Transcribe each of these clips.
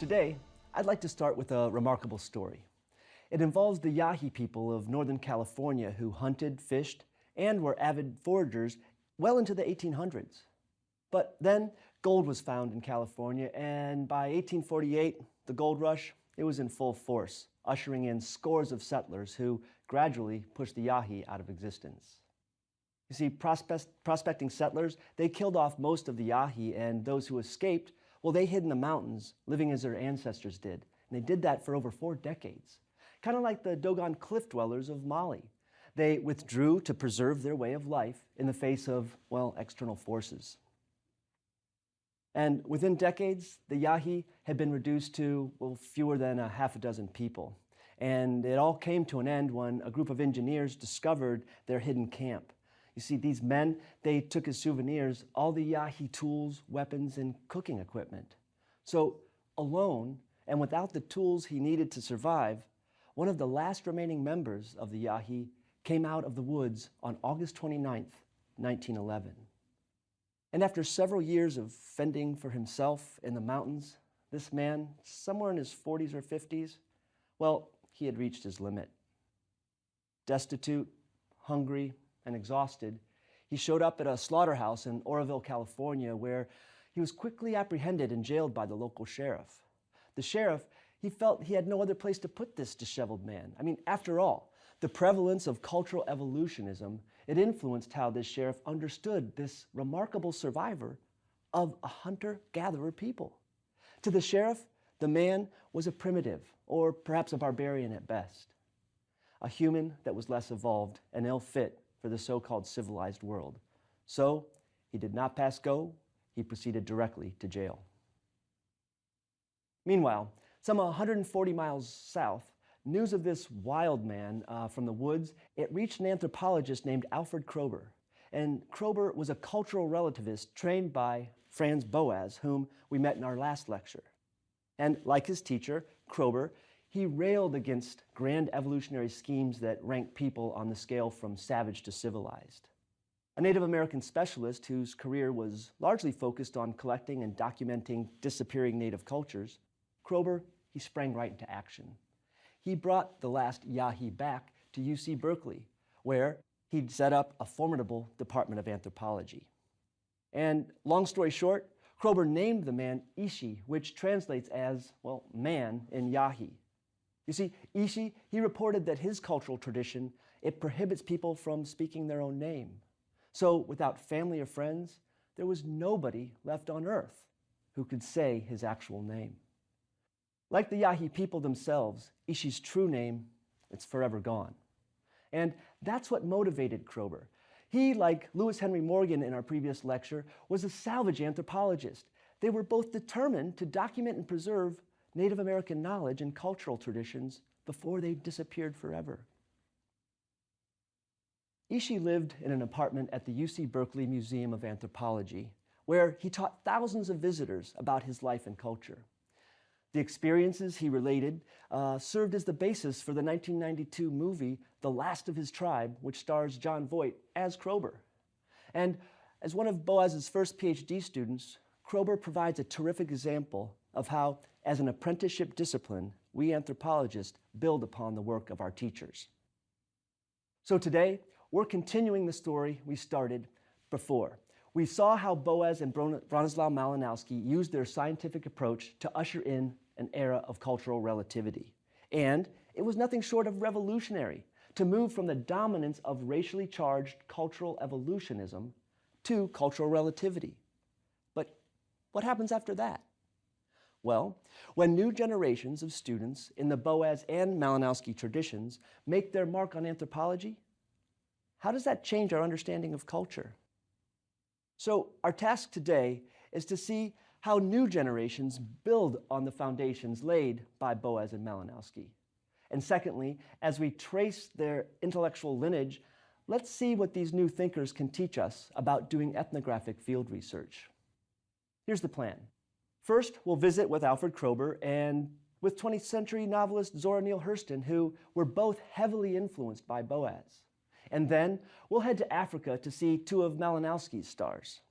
Today, I'd like to start with a remarkable story. It involves the Yahi people of Northern California who hunted, fished, and were avid foragers well into the 1800s. But then gold was found in California, and by 1848, the gold rush, it was in full force, ushering in scores of settlers who gradually pushed the Yahi out of existence. You see, prospecting settlers, they killed off most of the Yahi, and those who escaped, well, they hid in the mountains, living as their ancestors did. And they did that for over 4 decades. Kind of like the Dogon cliff dwellers of Mali. They withdrew to preserve their way of life in the face of, well, external forces. And within decades, the Yahi had been reduced to, well, fewer than a half a dozen people. And it all came to an end when a group of engineers discovered their hidden camp. You see, these men, they took as souvenirs all the Yahi tools, weapons, and cooking equipment. So, alone, and without the tools he needed to survive, one of the last remaining members of the Yahi came out of the woods on August 29th, 1911. And after several years of fending for himself in the mountains, this man, somewhere in his 40s or 50s, well, he had reached his limit. Destitute, hungry, and exhausted, he showed up at a slaughterhouse in Oroville, California, where he was quickly apprehended and jailed by the local sheriff. The sheriff, he felt he had no other place to put this disheveled man. I mean, after all, the prevalence of cultural evolutionism, it influenced how this sheriff understood this remarkable survivor of a hunter-gatherer people. To the sheriff, the man was a primitive, or perhaps a barbarian at best, a human that was less evolved and ill-fit for the so-called civilized world. So he did not pass go, he proceeded directly to jail. Meanwhile, some 140 miles south, news of this wild man from the woods, it reached an anthropologist named Alfred Kroeber. And Kroeber was a cultural relativist trained by Franz Boas, whom we met in our last lecture. And like his teacher, Kroeber, he railed against grand evolutionary schemes that rank people on the scale from savage to civilized. A Native American specialist whose career was largely focused on collecting and documenting disappearing Native cultures, Kroeber, he sprang right into action. He brought the last Yahi back to UC Berkeley, where he'd set up a formidable department of anthropology. And long story short, Kroeber named the man Ishi, which translates as, well, man in Yahi. You see, Ishi, he reported that his cultural tradition, it prohibits people from speaking their own name. So without family or friends, there was nobody left on earth who could say his actual name. Like the Yahi people themselves, Ishi's true name, it's forever gone. And that's what motivated Kroeber. He, like Lewis Henry Morgan in our previous lecture, was a salvage anthropologist. They were both determined to document and preserve Native American knowledge and cultural traditions before they disappeared forever. Ishi lived in an apartment at the UC Berkeley Museum of Anthropology, where he taught thousands of visitors about his life and culture. The experiences he related served as the basis for the 1992 movie, The Last of His Tribe, which stars Jon Voight as Kroeber. And as one of Boas's first PhD students, Kroeber provides a terrific example of how, as an apprenticeship discipline, we anthropologists build upon the work of our teachers. So today, we're continuing the story we started before. We saw how Boas and Bronislaw Malinowski used their scientific approach to usher in an era of cultural relativity. And it was nothing short of revolutionary to move from the dominance of racially charged cultural evolutionism to cultural relativity. But what happens after that? Well, when new generations of students in the Boas and Malinowski traditions make their mark on anthropology, how does that change our understanding of culture? So our task today is to see how new generations build on the foundations laid by Boas and Malinowski. And secondly, as we trace their intellectual lineage, let's see what these new thinkers can teach us about doing ethnographic field research. Here's the plan. First, we'll visit with Alfred Kroeber and with 20th century novelist Zora Neale Hurston, who were both heavily influenced by Boas. And then we'll head to Africa to see 2 of Malinowski's stars.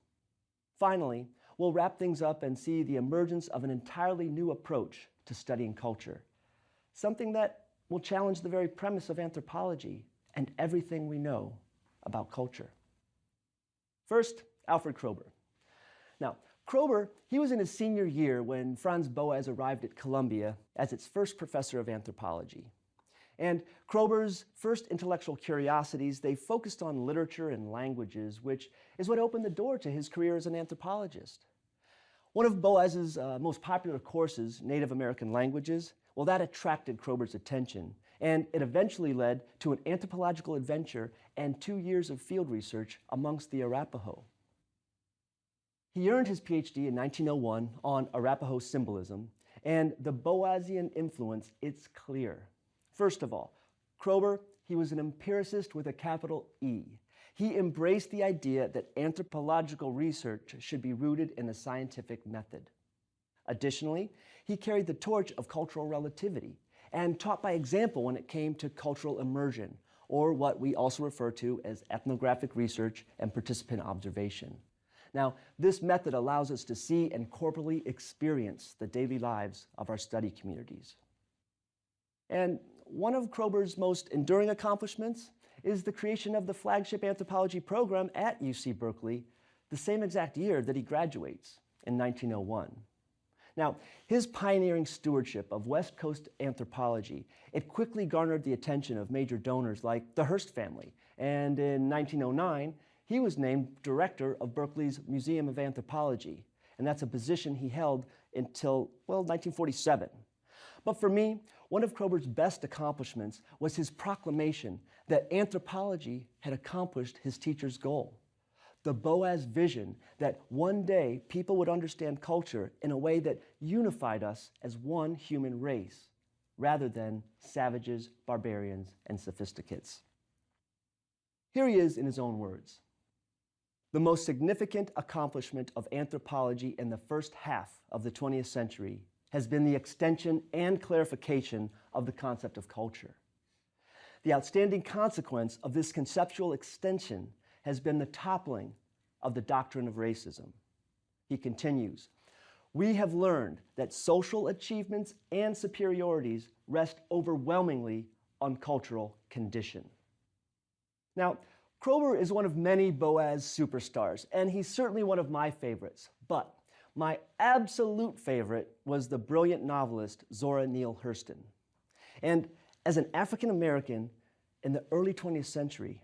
Finally, we'll wrap things up and see the emergence of an entirely new approach to studying culture, something that will challenge the very premise of anthropology and everything we know about culture. First, Alfred Kroeber. Now, Kroeber, he was in his senior year when Franz Boas arrived at Columbia as its first professor of anthropology. And Kroeber's first intellectual curiosities, they focused on literature and languages, which is what opened the door to his career as an anthropologist. One of Boas's most popular courses, Native American Languages, well, that attracted Kroeber's attention, and it eventually led to an anthropological adventure and 2 years of field research amongst the Arapaho. He earned his PhD in 1901 on Arapaho symbolism, and the Boasian influence, it's clear. First of all, Kroeber, he was an empiricist with a capital E. He embraced the idea that anthropological research should be rooted in a scientific method. Additionally, he carried the torch of cultural relativity and taught by example when it came to cultural immersion, or what we also refer to as ethnographic research and participant observation. Now, this method allows us to see and corporally experience the daily lives of our study communities. And one of Kroeber's most enduring accomplishments is the creation of the flagship anthropology program at UC Berkeley, the same exact year that he graduates, in 1901. Now, his pioneering stewardship of West Coast anthropology, it quickly garnered the attention of major donors like the Hearst family, and in 1909, he was named director of Berkeley's Museum of Anthropology, and that's a position he held until, well, 1947. But for me, one of Kroeber's best accomplishments was his proclamation that anthropology had accomplished his teacher's goal. The Boas vision that one day people would understand culture in a way that unified us as one human race, rather than savages, barbarians, and sophisticates. Here he is in his own words. The most significant accomplishment of anthropology in the first half of the 20th century has been the extension and clarification of the concept of culture. The outstanding consequence of this conceptual extension has been the toppling of the doctrine of racism. He continues, "We have learned that social achievements and superiorities rest overwhelmingly on cultural condition." Now, Kroeber is one of many Boas superstars, and he's certainly one of my favorites. But my absolute favorite was the brilliant novelist Zora Neale Hurston. And as an African American in the early 20th century,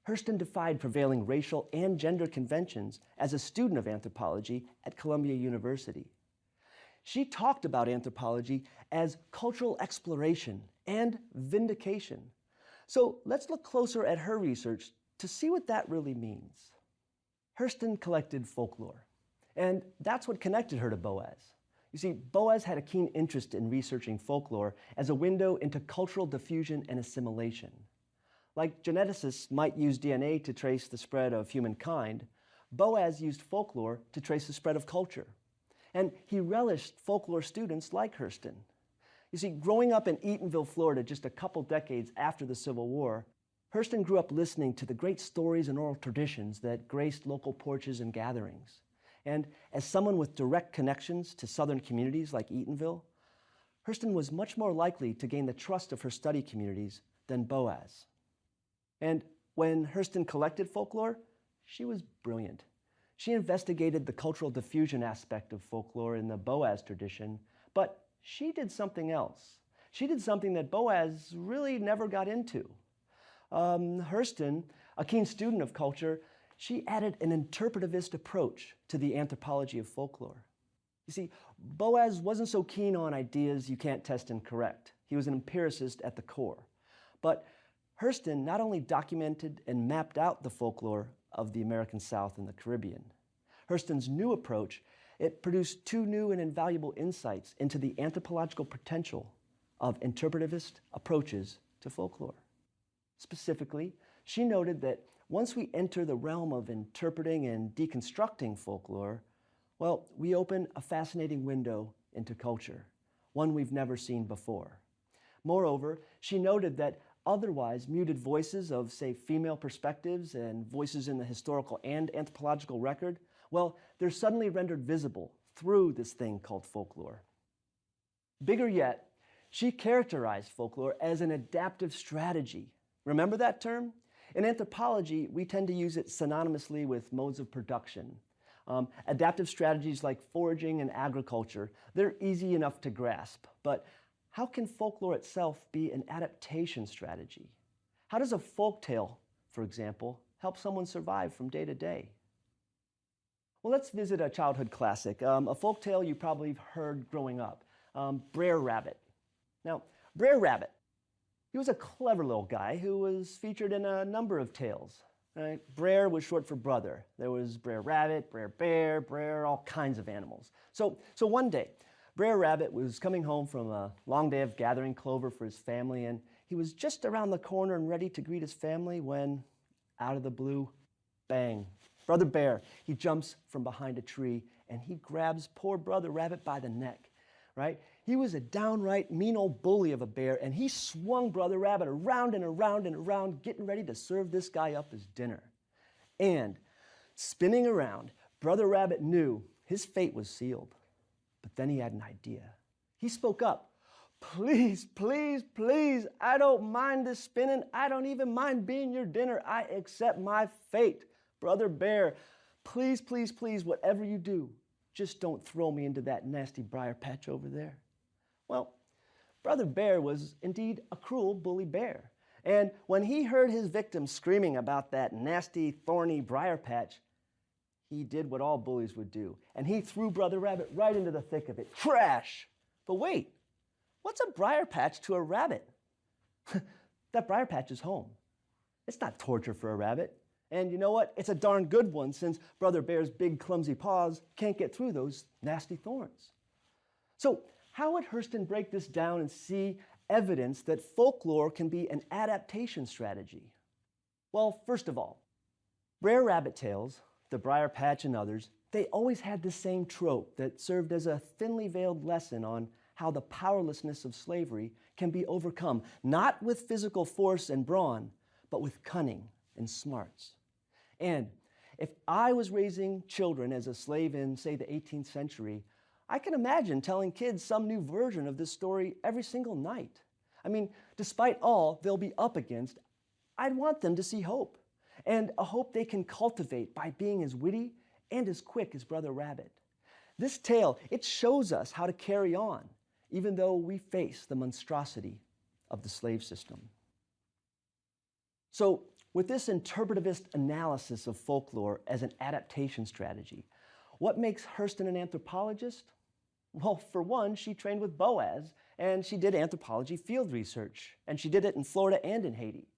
Hurston defied prevailing racial and gender conventions as a student of anthropology at Columbia University. She talked about anthropology as cultural exploration and vindication. So let's look closer at her research to see what that really means. Hurston collected folklore, and that's what connected her to Boas. You see, Boas had a keen interest in researching folklore as a window into cultural diffusion and assimilation. Like geneticists might use DNA to trace the spread of humankind, Boas used folklore to trace the spread of culture. And he relished folklore students like Hurston. You see, growing up in Eatonville, Florida, just a couple decades after the Civil War, Hurston grew up listening to the great stories and oral traditions that graced local porches and gatherings. And as someone with direct connections to Southern communities like Eatonville, Hurston was much more likely to gain the trust of her study communities than Boas. And when Hurston collected folklore, she was brilliant. She investigated the cultural diffusion aspect of folklore in the Boas tradition, but she did something else. She did something that Boas really never got into. Hurston, a keen student of culture, she added an interpretivist approach to the anthropology of folklore. You see, Boas wasn't so keen on ideas you can't test and correct. He was an empiricist at the core. But Hurston not only documented and mapped out the folklore of the American South and the Caribbean. Hurston's new approach, it produced two new and invaluable insights into the anthropological potential of interpretivist approaches to folklore. Specifically, she noted that once we enter the realm of interpreting and deconstructing folklore, well, we open a fascinating window into culture, one we've never seen before. Moreover, she noted that otherwise muted voices of, say, female perspectives and voices in the historical and anthropological record, well, they're suddenly rendered visible through this thing called folklore. Bigger yet, she characterized folklore as an adaptive strategy. Remember that term? In anthropology, we tend to use it synonymously with modes of production. Adaptive strategies like foraging and agriculture, they're easy enough to grasp, but how can folklore itself be an adaptation strategy? How does a folktale, for example, help someone survive from day to day? Well, let's visit a childhood classic, a folktale you probably heard growing up, Brer Rabbit. Now, Brer Rabbit, he was a clever little guy who was featured in a number of tales. Right? Brer was short for brother. There was Brer Rabbit, Brer Bear, Brer, all kinds of animals. So one day, Brer Rabbit was coming home from a long day of gathering clover for his family, and he was just around the corner and ready to greet his family when, out of the blue, bang, Brother Bear, he jumps from behind a tree and he grabs poor Brother Rabbit by the neck, right? He was a downright mean old bully of a bear, and he swung Brother Rabbit around and around and around, getting ready to serve this guy up his dinner. And spinning around, Brother Rabbit knew his fate was sealed. But then he had an idea. He spoke up. Please, please, please, I don't mind this spinning. I don't even mind being your dinner. I accept my fate. Brother Bear, please, please, please, whatever you do, just don't throw me into that nasty briar patch over there. Well, Brother Bear was indeed a cruel bully bear. And when he heard his victim screaming about that nasty, thorny briar patch, he did what all bullies would do, and he threw Brother Rabbit right into the thick of it. Crash! But wait, what's a briar patch to a rabbit? That briar patch is home. It's not torture for a rabbit. And you know what? It's a darn good one, since Brother Bear's big, clumsy paws can't get through those nasty thorns. So how would Hurston break this down and see evidence that folklore can be an adaptation strategy? Well, first of all, Brer Rabbit tales, the Briar Patch and others, they always had the same trope that served as a thinly veiled lesson on how the powerlessness of slavery can be overcome, not with physical force and brawn, but with cunning and smarts. And if I was raising children as a slave in, say, the 18th century, I can imagine telling kids some new version of this story every single night. I mean, despite all they'll be up against, I'd want them to see hope, and a hope they can cultivate by being as witty and as quick as Brother Rabbit. This tale, it shows us how to carry on, even though we face the monstrosity of the slave system. So, with this interpretivist analysis of folklore as an adaptation strategy, what makes Hurston an anthropologist? Well, for one, she trained with Boaz, and she did anthropology field research, and she did it in Florida and in Haiti.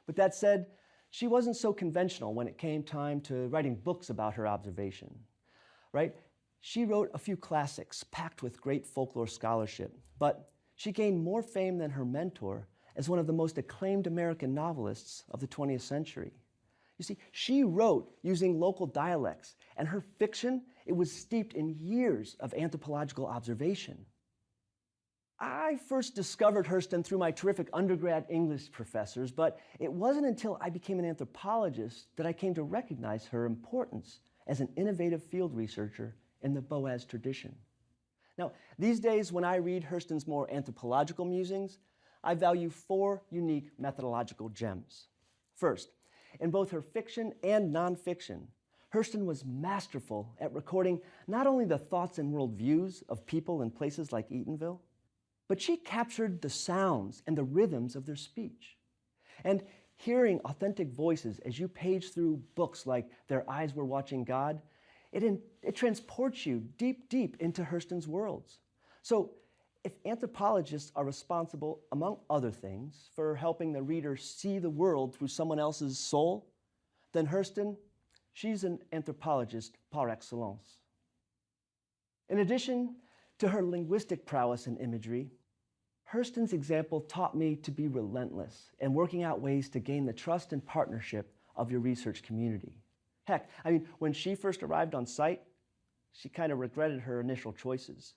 But that said, she wasn't so conventional when it came time to writing books about her observation, right? She wrote a few classics packed with great folklore scholarship, but she gained more fame than her mentor as one of the most acclaimed American novelists of the 20th century. You see, she wrote using local dialects, and her fiction, it was steeped in years of anthropological observation. I first discovered Hurston through my terrific undergrad English professors, but it wasn't until I became an anthropologist that I came to recognize her importance as an innovative field researcher in the Boaz tradition. Now, these days when I read Hurston's more anthropological musings, I value 4 unique methodological gems. First, in both her fiction and nonfiction, Hurston was masterful at recording not only the thoughts and worldviews of people in places like Eatonville, but she captured the sounds and the rhythms of their speech. And hearing authentic voices as you page through books like Their Eyes Were Watching God, it transports you deep, deep into Hurston's worlds. So if anthropologists are responsible, among other things, for helping the reader see the world through someone else's soul, then Hurston, she's an anthropologist par excellence. In addition to her linguistic prowess and imagery, Hurston's example taught me to be relentless in working out ways to gain the trust and partnership of your research community. Heck, I mean, when she first arrived on site, she kind of regretted her initial choices.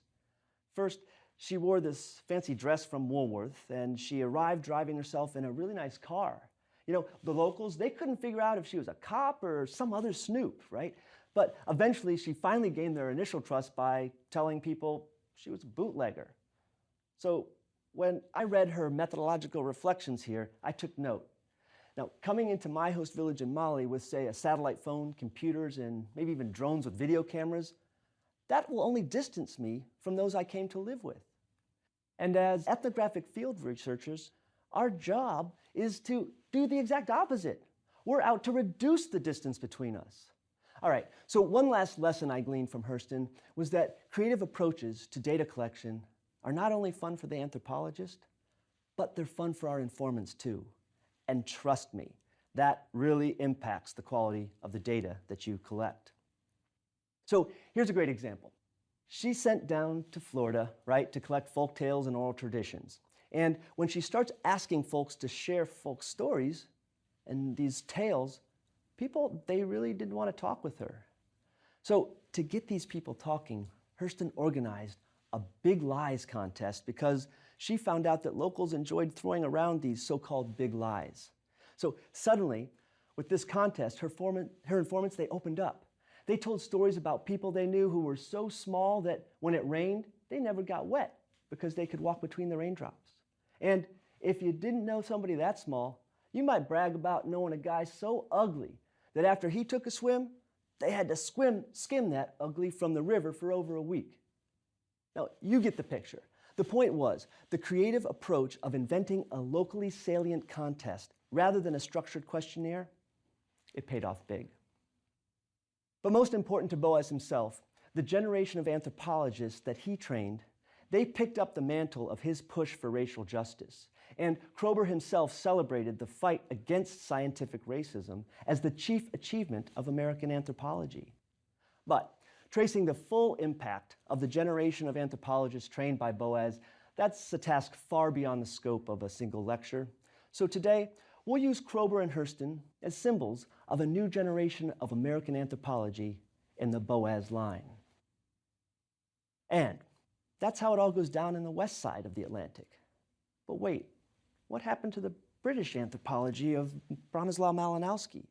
First, She wore this fancy dress from Woolworth, and she arrived driving herself in a really nice car. You know, the locals, they couldn't figure out if she was a cop or some other snoop, right? But eventually, she finally gained their initial trust by telling people she was a bootlegger. So when I read her methodological reflections here, I took note. Now, coming into my host village in Mali with, say, a satellite phone, computers, and maybe even drones with video cameras, that will only distance me from those I came to live with. And as ethnographic field researchers, our job is to do the exact opposite. We're out to reduce the distance between us. All right, so one last lesson I gleaned from Hurston was that creative approaches to data collection are not only fun for the anthropologist, but they're fun for our informants too. And trust me, that really impacts the quality of the data that you collect. So here's a great example. She's sent down to Florida, right, to collect folk tales and oral traditions. And when she starts asking folks to share folk stories and these tales, people, they really didn't want to talk with her. So to get these people talking, Hurston organized a big lies contest because she found out that locals enjoyed throwing around these so-called big lies. So suddenly, with this contest, her informants, they opened up. They told stories about people they knew who were so small that when it rained, they never got wet because they could walk between the raindrops. And if you didn't know somebody that small, you might brag about knowing a guy so ugly that after he took a swim, they had to skim that ugly from the river for over a week. Now, you get the picture. The point was, the creative approach of inventing a locally salient contest rather than a structured questionnaire, it paid off big. But most important to Boas himself, the generation of anthropologists that he trained, they picked up the mantle of his push for racial justice. And Kroeber himself celebrated the fight against scientific racism as the chief achievement of American anthropology. But tracing the full impact of the generation of anthropologists trained by Boas, that's a task far beyond the scope of a single lecture. So today, we'll use Kroeber and Hurston as symbols of a new generation of American anthropology in the Boas line. And that's how it all goes down in the west side of the Atlantic. But wait, what happened to the British anthropology of Bronislaw Malinowski?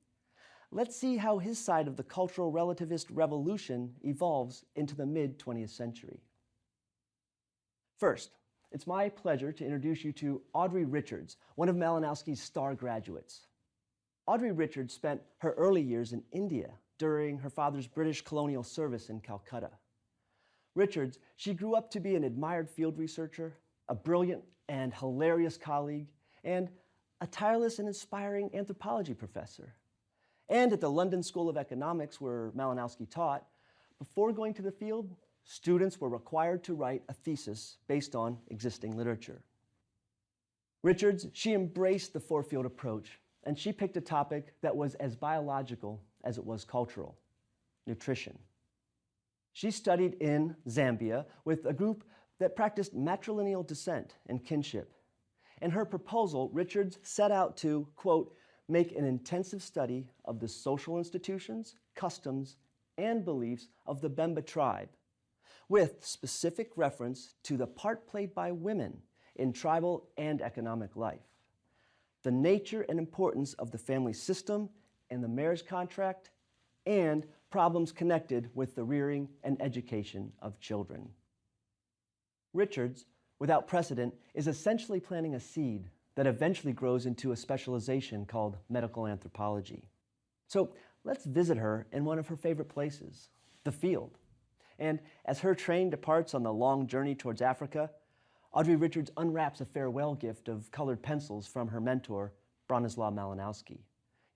Let's see how his side of the cultural relativist revolution evolves into the mid-20th century. First, it's my pleasure to introduce you to Audrey Richards, one of Malinowski's star graduates. Audrey Richards spent her early years in India during her father's British colonial service in Calcutta. Richards, she grew up to be an admired field researcher, a brilliant and hilarious colleague, and a tireless and inspiring anthropology professor. And at the London School of Economics, where Malinowski taught, before going to the field, students were required to write a thesis based on existing literature. Richards, she embraced the four-field approach, and she picked a topic that was as biological as it was cultural: nutrition. She studied in Zambia with a group that practiced matrilineal descent and kinship. In her proposal, Richards set out to, quote, make an intensive study of the social institutions, customs, and beliefs of the Bemba tribe, with specific reference to the part played by women in tribal and economic life, the nature and importance of the family system and the marriage contract, and problems connected with the rearing and education of children. Richards, without precedent, is essentially planting a seed that eventually grows into a specialization called medical anthropology. So let's visit her in one of her favorite places, the field. And as her train departs on the long journey towards Africa, Audrey Richards unwraps a farewell gift of colored pencils from her mentor, Bronislaw Malinowski.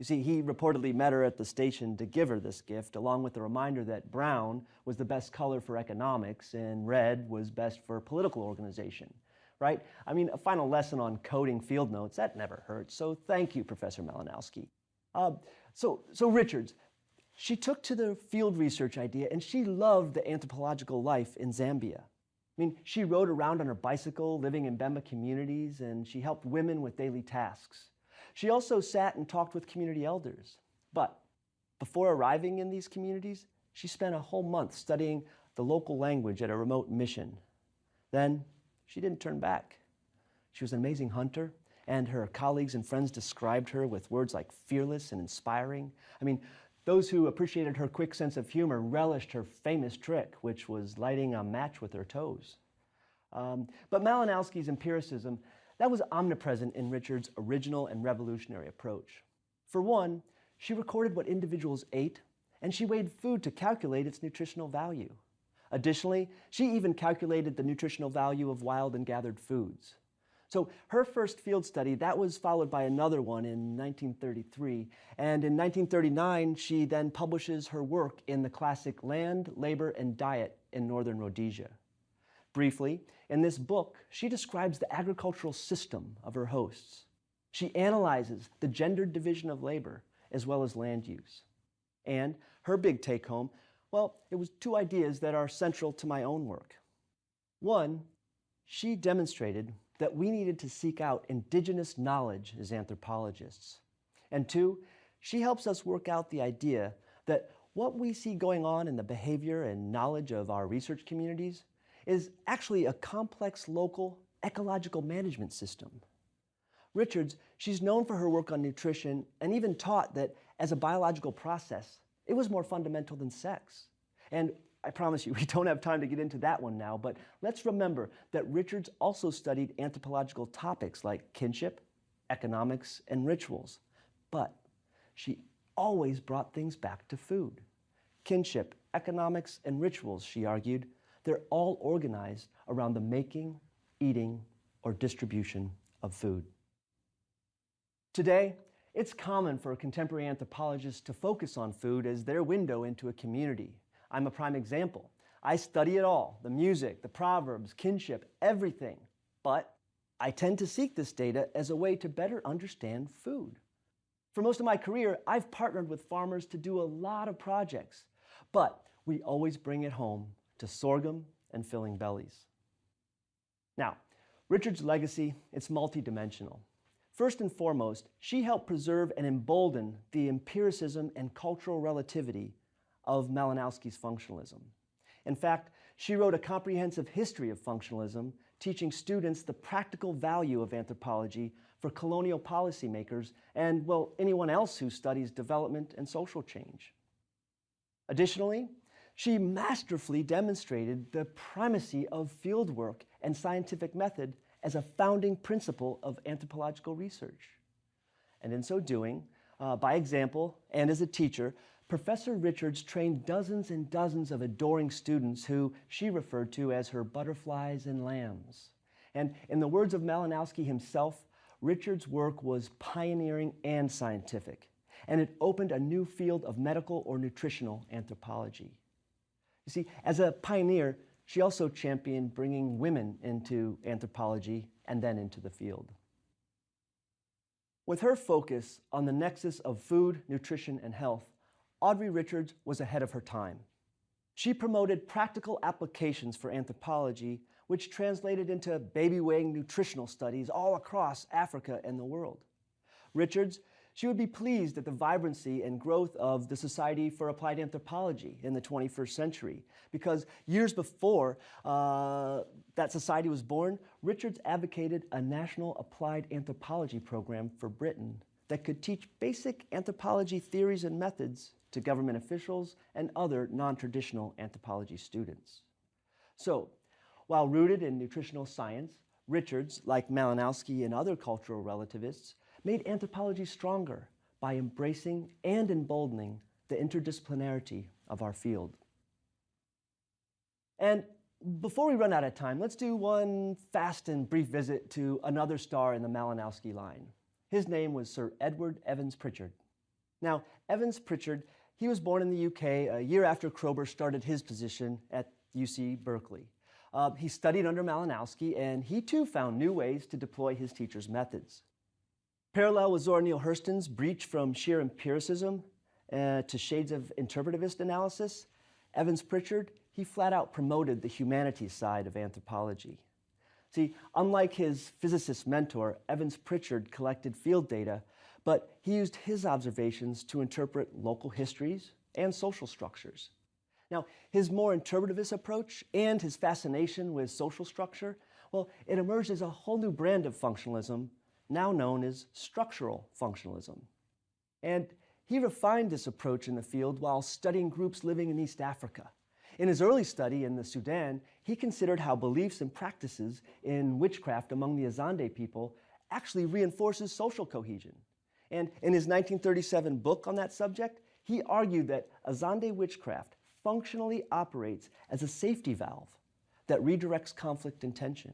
You see, he reportedly met her at the station to give her this gift, along with a reminder that brown was the best color for economics and red was best for political organization, right? I mean, a final lesson on coding field notes, that never hurts. So thank you, Professor Malinowski. So Richards, she took to the field research idea and she loved the anthropological life in Zambia. I mean, she rode around on her bicycle, living in Bemba communities, and she helped women with daily tasks. She also sat and talked with community elders. But before arriving in these communities, she spent a whole month studying the local language at a remote mission. Then, she didn't turn back. She was an amazing hunter, and her colleagues and friends described her with words like fearless and inspiring. I mean, those who appreciated her quick sense of humor relished her famous trick, which was lighting a match with her toes. But Malinowski's empiricism, that was omnipresent in Richard's original and revolutionary approach. For one, she recorded what individuals ate, and she weighed food to calculate its nutritional value. Additionally, she even calculated the nutritional value of wild and gathered foods. So her first field study, that was followed by another one in 1933, and in 1939, she then publishes her work in the classic Land, Labor, and Diet in Northern Rhodesia. Briefly, in this book, she describes the agricultural system of her hosts. She analyzes the gendered division of labor as well as land use. And her big take-home, well, it was two ideas that are central to my own work. One, she demonstrated that we needed to seek out indigenous knowledge as anthropologists. And two, she helps us work out the idea that what we see going on in the behavior and knowledge of our research communities is actually a complex local ecological management system. Richards, she's known for her work on nutrition and even taught that as a biological process, it was more fundamental than sex. And I promise you, we don't have time to get into that one now, but let's remember that Richards also studied anthropological topics like kinship, economics, and rituals. But she always brought things back to food. Kinship, economics, and rituals, she argued, they're all organized around the making, eating, or distribution of food. Today, it's common for contemporary anthropologists to focus on food as their window into a community. I'm a prime example. I study it all, the music, the proverbs, kinship, everything. But I tend to seek this data as a way to better understand food. For most of my career, I've partnered with farmers to do a lot of projects, but we always bring it home to sorghum and filling bellies. Now, Richard's legacy, it's multidimensional. First and foremost, she helped preserve and embolden the empiricism and cultural relativity of Malinowski's functionalism. In fact, she wrote a comprehensive history of functionalism, teaching students the practical value of anthropology for colonial policymakers and, well, anyone else who studies development and social change. Additionally, she masterfully demonstrated the primacy of fieldwork and scientific method as a founding principle of anthropological research. And in so doing, by example and as a teacher, Professor Richards trained dozens and dozens of adoring students who she referred to as her butterflies and lambs. And in the words of Malinowski himself, Richards' work was pioneering and scientific, and it opened a new field of medical or nutritional anthropology. You see, as a pioneer, she also championed bringing women into anthropology and then into the field. With her focus on the nexus of food, nutrition, and health, Audrey Richards was ahead of her time. She promoted practical applications for anthropology, which translated into baby-weighing nutritional studies all across Africa and the world. Richards, she would be pleased at the vibrancy and growth of the Society for Applied Anthropology in the 21st century, because years before that society was born, Richards advocated a national applied anthropology program for Britain that could teach basic anthropology theories and methods to government officials and other non-traditional anthropology students. So, while rooted in nutritional science, Richards, like Malinowski and other cultural relativists, made anthropology stronger by embracing and emboldening the interdisciplinarity of our field. And before we run out of time, let's do one fast and brief visit to another star in the Malinowski line. His name was Sir Edward Evans Pritchard. Now, Evans Pritchard, he was born in the UK a year after Kroeber started his position at UC Berkeley. He studied under Malinowski, and he too found new ways to deploy his teacher's methods. Parallel with Zora Neale Hurston's breach from sheer empiricism to shades of interpretivist analysis, Evans Pritchard, he flat out promoted the humanities side of anthropology. See, unlike his physicist mentor, Evans Pritchard collected field data, but he used his observations to interpret local histories and social structures. Now, his more interpretivist approach and his fascination with social structure, Well, it emerged as a whole new brand of functionalism, now known as structural functionalism. And he refined this approach in the field while studying groups living in East Africa. In his early study in the Sudan, he considered how beliefs and practices in witchcraft among the Azande people actually reinforces social cohesion. And in his 1937 book on that subject, he argued that Azande witchcraft functionally operates as a safety valve that redirects conflict and tension.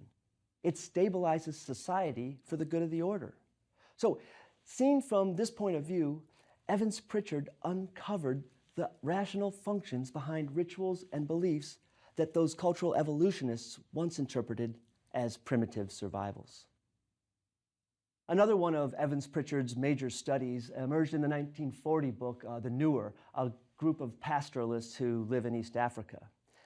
It stabilizes society for the good of the order. So, seen from this point of view, Evans Pritchard uncovered the rational functions behind rituals and beliefs that those cultural evolutionists once interpreted as primitive survivals. Another one of Evans Pritchard's major studies emerged in the 1940 book, The Nuer, a group of pastoralists who live in East Africa.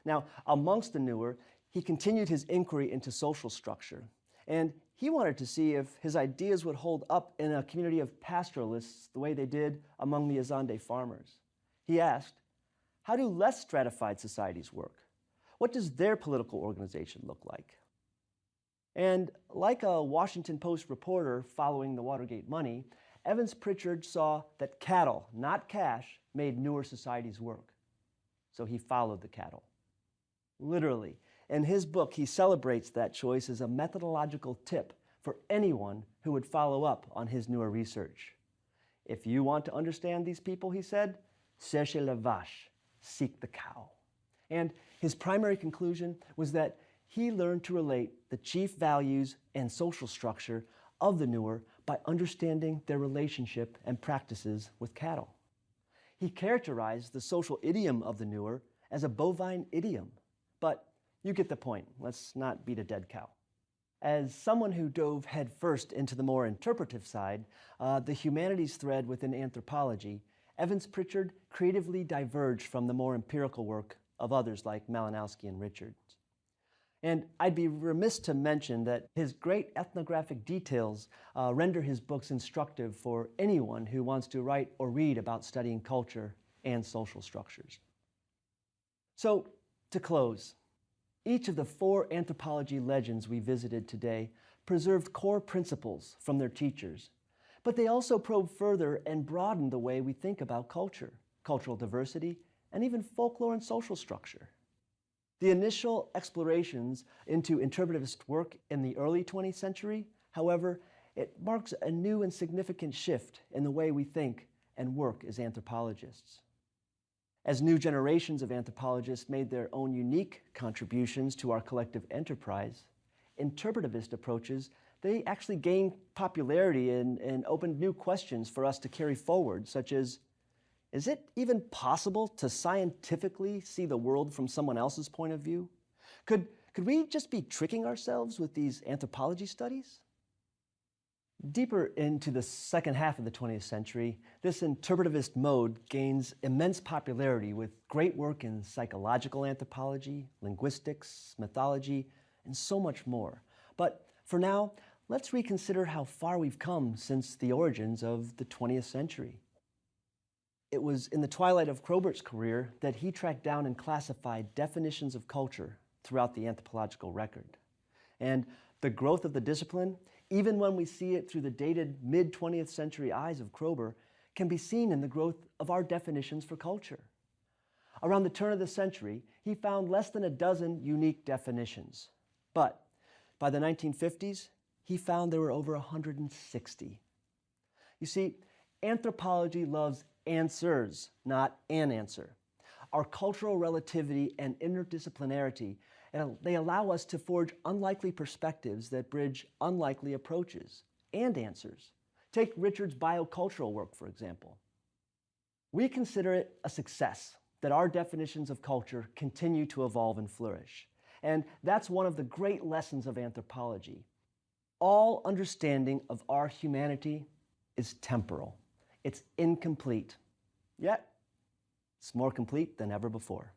Now, amongst the Nuer, he continued his inquiry into social structure, and he wanted to see if his ideas would hold up in a community of pastoralists the way they did among the Azande farmers. He asked, how do less stratified societies work? What does their political organization look like? And like a Washington Post reporter following the Watergate money, Evans Pritchard saw that cattle, not cash, made newer societies work. So he followed the cattle. Literally. In his book, he celebrates that choice as a methodological tip for anyone who would follow up on his newer research. If you want to understand these people, he said, cherchez la vache, seek the cow. And his primary conclusion was that he learned to relate the chief values and social structure of the Nuer by understanding their relationship and practices with cattle. He characterized the social idiom of the Nuer as a bovine idiom, but you get the point. Let's not beat a dead cow. As someone who dove headfirst into the more interpretive side, the humanities thread within anthropology, Evans Pritchard creatively diverged from the more empirical work of others like Malinowski and Richards. And I'd be remiss to mention that his great ethnographic details render his books instructive for anyone who wants to write or read about studying culture and social structures. So, to close, each of the 4 anthropology legends we visited today preserved core principles from their teachers, but they also probe further and broaden the way we think about culture, cultural diversity, and even folklore and social structure. The initial explorations into interpretivist work in the early 20th century, however, it marks a new and significant shift in the way we think and work as anthropologists. As new generations of anthropologists made their own unique contributions to our collective enterprise, interpretivist approaches, they actually gained popularity and opened new questions for us to carry forward, such as, is it even possible to scientifically see the world from someone else's point of view? Could we just be tricking ourselves with these anthropology studies? Deeper into the second half of the 20th century, this interpretivist mode gains immense popularity with great work in psychological anthropology, linguistics, mythology, and so much more. But for now, let's reconsider how far we've come since the origins of the 20th century. It was in the twilight of Kroebert's career that he tracked down and classified definitions of culture throughout the anthropological record. And the growth of the discipline, even when we see it through the dated mid-20th century eyes of Kroeber, can be seen in the growth of our definitions for culture. Around the turn of the century, he found less than a dozen unique definitions. But by the 1950s, he found there were over 160. You see, anthropology loves answers, not an answer. Our cultural relativity and interdisciplinarity, they allow us to forge unlikely perspectives that bridge unlikely approaches and answers. Take Richard's biocultural work, for example. We consider it a success that our definitions of culture continue to evolve and flourish. And that's one of the great lessons of anthropology. All understanding of our humanity is temporal. It's incomplete, yet it's more complete than ever before.